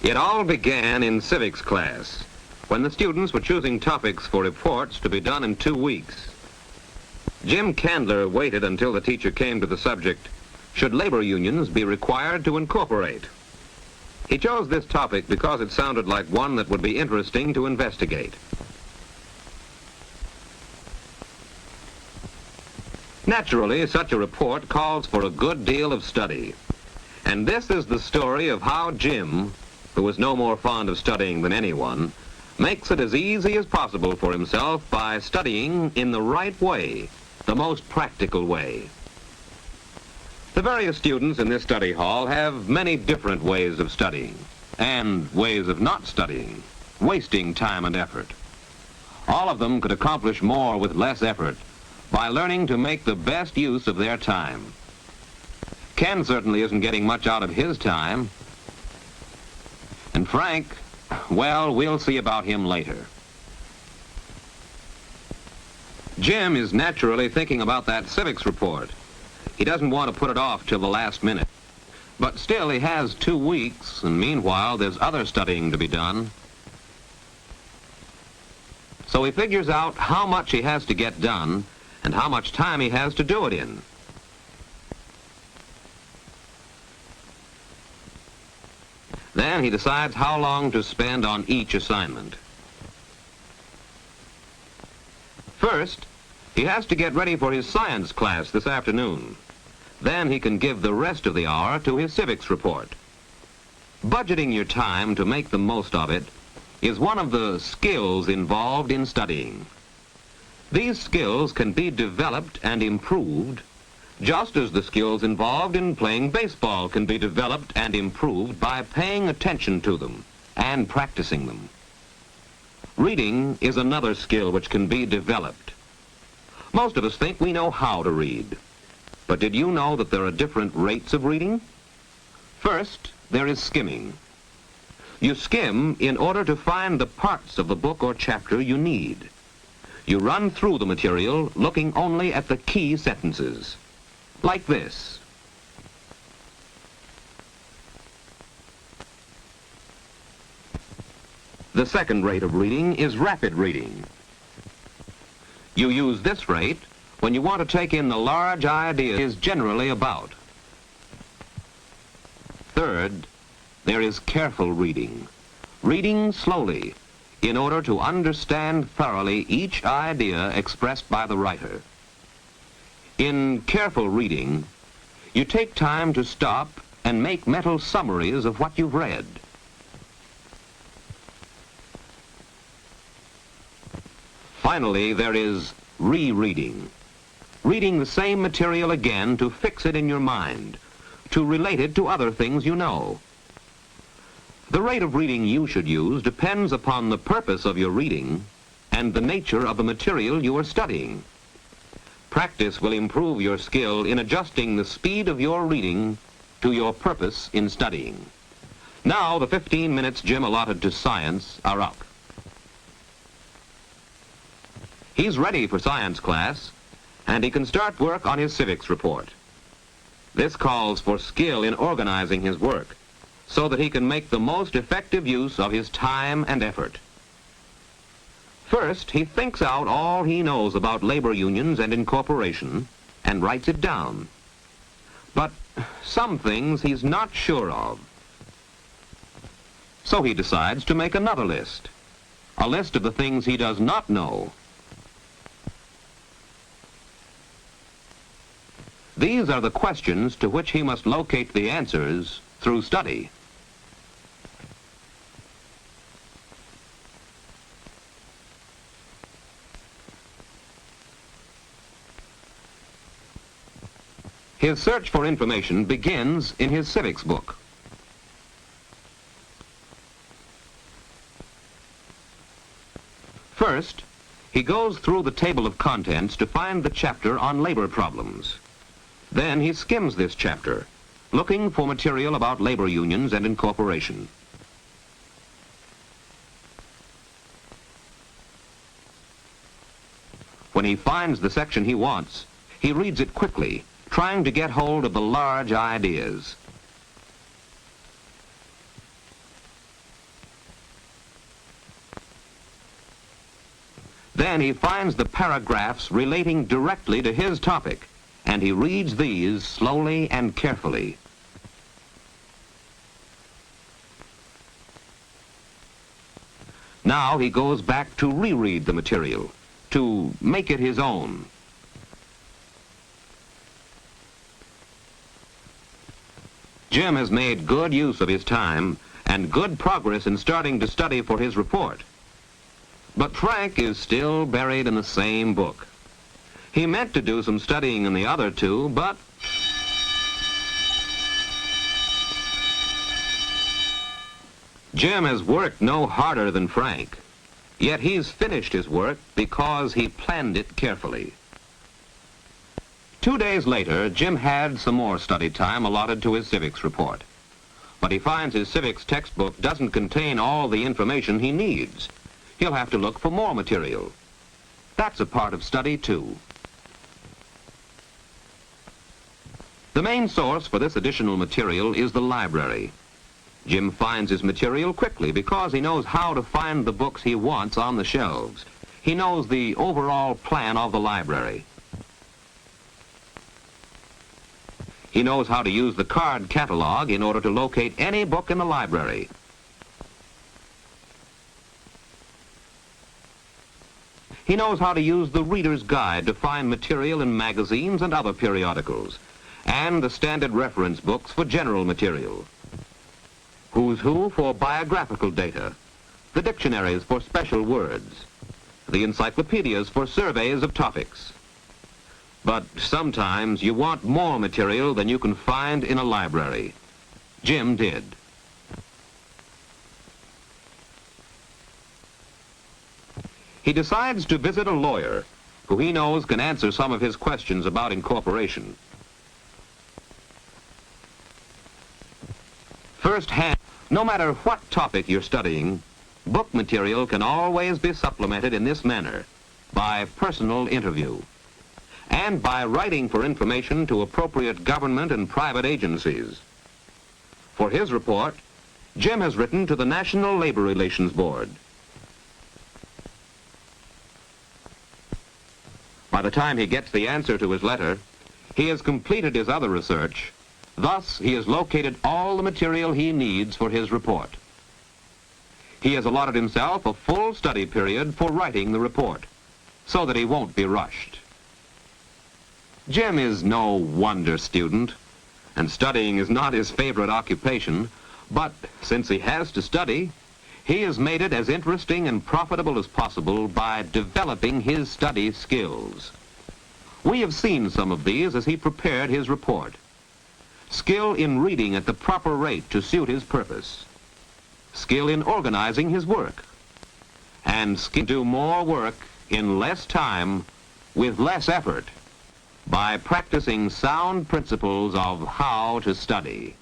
It all began in civics class, when the students were choosing topics for reports to be done in 2 weeks. Jim Candler waited until the teacher came to the subject, should labor unions be required to incorporate? He chose this topic because it sounded like one that would be interesting to investigate. Naturally, such a report calls for a good deal of study. And this is the story of how Jim, who was no more fond of studying than anyone, makes it as easy as possible for himself by studying in the right way, the most practical way. The various students in this study hall have many different ways of studying, and ways of not studying, wasting time and effort. All of them could accomplish more with less effort by learning to make the best use of their time. Ken certainly isn't getting much out of his time. And Frank, well, we'll see about him later. Jim is naturally thinking about that civics report. He doesn't want to put it off till the last minute. But still, he has 2 weeks, and meanwhile, there's other studying to be done. So he figures out how much he has to get done and how much time he has to do it in. Then he decides how long to spend on each assignment. First, he has to get ready for his science class this afternoon. Then he can give the rest of the hour to his civics report. Budgeting your time to make the most of it is one of the skills involved in studying. These skills can be developed and improved just as the skills involved in playing baseball can be developed and improved by paying attention to them and practicing them. Reading is another skill which can be developed. Most of us think we know how to read. But did you know that there are different rates of reading? First, there is skimming. You skim in order to find the parts of the book or chapter you need. You run through the material looking only at the key sentences. Like this. The second rate of reading is rapid reading. You use this rate when you want to take in the large idea is generally about. Third, there is careful reading. Reading slowly in order to understand thoroughly each idea expressed by the writer. In careful reading, you take time to stop and make mental summaries of what you've read. Finally, there is rereading. Reading the same material again to fix it in your mind, to relate it to other things you know. The rate of reading you should use depends upon the purpose of your reading and the nature of the material you are studying. Practice will improve your skill in adjusting the speed of your reading to your purpose in studying. Now, the 15 minutes Jim allotted to science are up. He's ready for science class, and he can start work on his civics report. This calls for skill in organizing his work so that he can make the most effective use of his time and effort. First, he thinks out all he knows about labor unions and incorporation and writes it down. But some things he's not sure of. So he decides to make another list, a list of the things he does not know. These are the questions to which he must locate the answers through study. His search for information begins in his civics book. First, he goes through the table of contents to find the chapter on labor problems. Then he skims this chapter, looking for material about labor unions and incorporation. When he finds the section he wants, he reads it quickly, trying to get hold of the large ideas. Then he finds the paragraphs relating directly to his topic, and he reads these slowly and carefully. Now he goes back to reread the material, to make it his own. Jim has made good use of his time and good progress in starting to study for his report. But Frank is still buried in the same book. He meant to do some studying in the other two, but Jim has worked no harder than Frank, yet he's finished his work because he planned it carefully. 2 days later, Jim had some more study time allotted to his civics report. But he finds his civics textbook doesn't contain all the information he needs. He'll have to look for more material. That's a part of study, too. The main source for this additional material is the library. Jim finds his material quickly because he knows how to find the books he wants on the shelves. He knows the overall plan of the library. He knows how to use the card catalog in order to locate any book in the library. He knows how to use the reader's guide to find material in magazines and other periodicals, and the standard reference books for general material. Who's Who for biographical data, the dictionaries for special words, the encyclopedias for surveys of topics. But sometimes you want more material than you can find in a library. Jim did. He decides to visit a lawyer who he knows can answer some of his questions about incorporation. Firsthand, no matter what topic you're studying, book material can always be supplemented in this manner, by personal interview, and by writing for information to appropriate government and private agencies. For his report, Jim has written to the National Labor Relations Board. By the time he gets the answer to his letter, he has completed his other research. Thus, he has located all the material he needs for his report. He has allotted himself a full study period for writing the report, so that he won't be rushed. Jim is no wonder student, and studying is not his favorite occupation, but since he has to study, he has made it as interesting and profitable as possible by developing his study skills. We have seen some of these as he prepared his report. Skill in reading at the proper rate to suit his purpose, skill in organizing his work, and skill to do more work in less time with less effort by practicing sound principles of how to study.